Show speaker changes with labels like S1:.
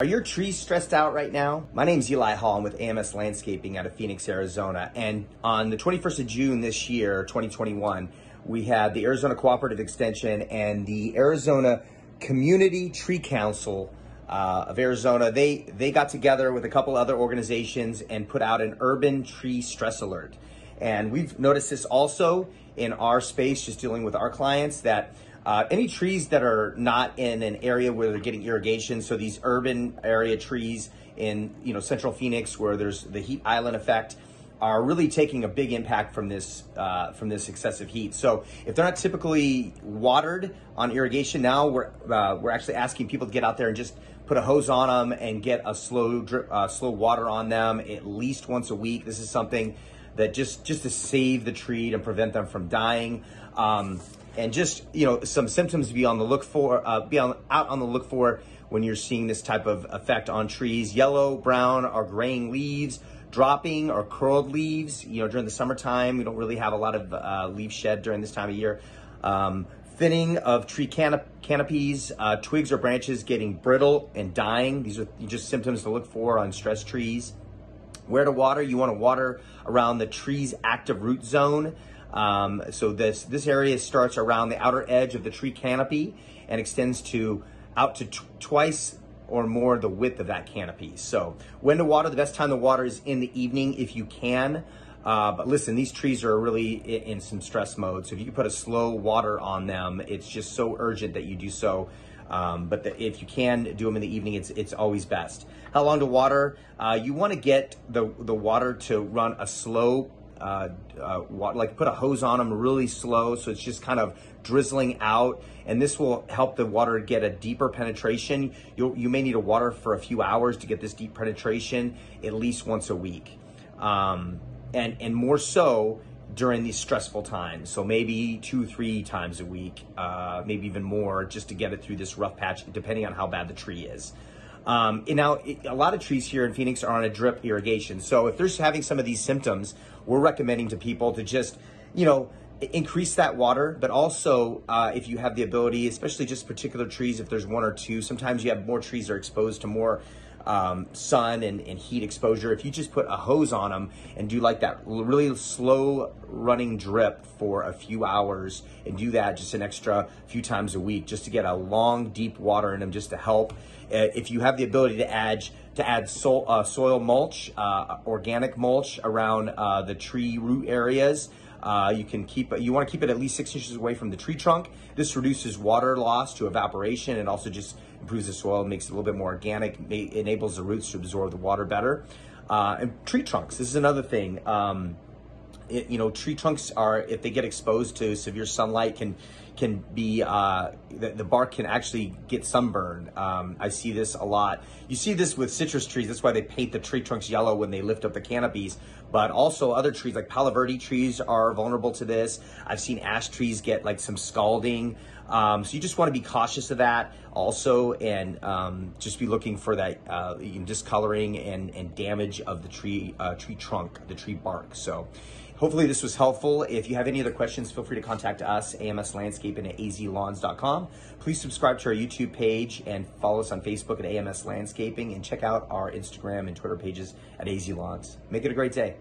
S1: Are your trees stressed out right now? My name's Eli Hall. I'm with AMS Landscaping out of Phoenix, Arizona. And on the 21st of June this year, 2021, we had the Arizona Cooperative Extension and the Arizona Community Tree Council of Arizona. They got together with a couple other organizations and put out an urban tree stress alert. And we've noticed this also in our space, just dealing with our clients, that any trees that are not in an area where they're getting irrigation, so these urban area trees in central Phoenix where there's the heat island effect, are really taking a big impact from this excessive heat. So if they're not typically watered on irrigation now, we're actually asking people to get out there and just put a hose on them and get a slow water on them at least once a week. This is something that just to save the tree and prevent them from dying. And just, some symptoms to be on the look for, out on the look for when you're seeing this type of effect on trees: yellow, brown, or graying leaves, dropping or curled leaves. During the summertime, we don't really have a lot of leaf shed during this time of year. Thinning of tree canopies, twigs or branches getting brittle and dying. These are just symptoms to look for on stressed trees. Where to water? You want to water around the tree's active root zone. So this area starts around the outer edge of the tree canopy and extends out to twice or more the width of that canopy. So when to water? The best time to water is in the evening if you can. But listen, these trees are really in some stress mode. So if you can put a slow water on them, it's just so urgent that you do so. But if you can do them in the evening, it's always best. How long to water? You want to get the water to run a slow, like put a hose on them really slow, so it's just kind of drizzling out, and this will help the water get a deeper penetration. You may need to water for a few hours to get this deep penetration at least once a week, and more so during these stressful times. So maybe 2-3 times a week, maybe even more, just to get it through this rough patch, depending on how bad the tree is. Now, a lot of trees here in Phoenix are on a drip irrigation. So if they're having some of these symptoms, we're recommending to people to just, increase that water. But also, if you have the ability, especially just particular trees, if there's one or two, sometimes you have more trees that are exposed to more sun and heat exposure. If you just put a hose on them and do like that really slow running drip for a few hours, and do that just an extra few times a week, just to get a long, deep water in them, just to help. If you have the ability to add soil mulch, organic mulch around the tree root areas, you want to keep it at least 6 inches away from the tree trunk. This reduces water loss to evaporation, and also just improves the soil, makes it a little bit more organic, enables the roots to absorb the water better. And tree trunks, this is another thing. Tree trunks are, if they get exposed to severe sunlight, can be, the bark can actually get sunburned. I see this a lot. You see this with citrus trees. That's why they paint the tree trunks yellow when they lift up the canopies. But also other trees like Palo Verde trees are vulnerable to this. I've seen ash trees get like some scalding. So you just want to be cautious of that also, and just be looking for that discoloring and damage of the tree trunk, the tree bark. So hopefully this was helpful. If you have any other questions, feel free to contact us, AMSLandscaping at azlawns.com. Please subscribe to our YouTube page and follow us on Facebook at AMS Landscaping, and check out our Instagram and Twitter pages at AZLawns. Make it a great day.